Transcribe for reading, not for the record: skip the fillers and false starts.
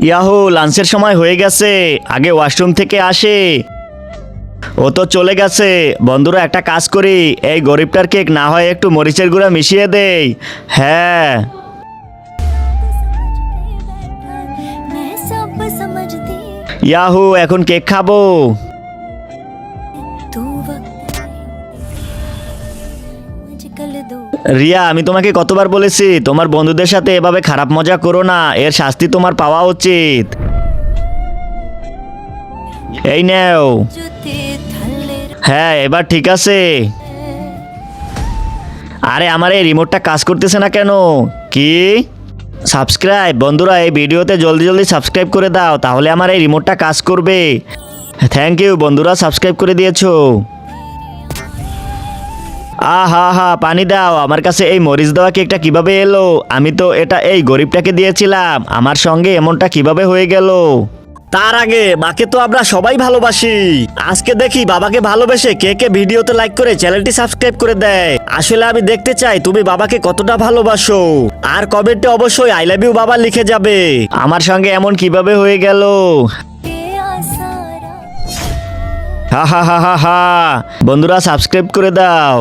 Yahoo, লাঞ্চের সময় হয়ে গেছে, আগে ওয়াশরুম থেকে আসে। ও তো চলে গেছে। বন্ধুরা, একটা কাজ করি, এই গরিবটার কেক না হয় একটু মরিচের গুঁড়া মিশিয়ে দেই। হ্যাঁ, मैं सब समझती ইয়াহু, এখন কেক খাবো। तू वक्त मुझे कल दो রিয়া, আমি তোমাকে কতবার বলেছি তোমার বন্ধুদের সাথে এভাবে খারাপ মজা করো না, এর শাস্তি তোমার পাওয়া উচিত। এই নেও। जुते थल्ले হ্যাঁ, এবার ঠিক আছে। আরে, আমার এই রিমোটটা কাজ করতেছে না কেন? কি? সাবস্ক্রাইব, বন্ধুরা এই ভিডিওতে জলদি জলদি সাবস্ক্রাইব করে দাও, তাহলে আমার এই রিমোটটা কাজ করবে। থ্যাংক ইউ বন্ধুরা, সাবস্ক্রাইব করে দিয়েছো। আহা হা, পানি দাও। আমার কাছে এই মরিচ দেওয়া কেকটা কিভাবে এলো? আমি তো এটা এই গরিবটাকে দিয়েছিলাম, আমার সঙ্গে এমনটা কিভাবে হয়ে গেল? তার আগে মাকে তো আমরা সবাই ভালোবাসি। আজকে দেখি বাবাকে ভালোবেসে কে কে ভিডিওতে লাইক করে চ্যানেলটি সাবস্ক্রাইব করে দেয়। আসলে আমি দেখতে চাই তুমি বাবাকে কতটা ভালোবাসো। আর কমেন্টে অবশ্যই আই লাভ ইউ বাবা লিখে যাবে। আমার সঙ্গে এমন কিভাবে হয়ে গেল? के आसारा হা হা হা হা হা। বন্ধুরা, সাবস্ক্রাইব করে দাও।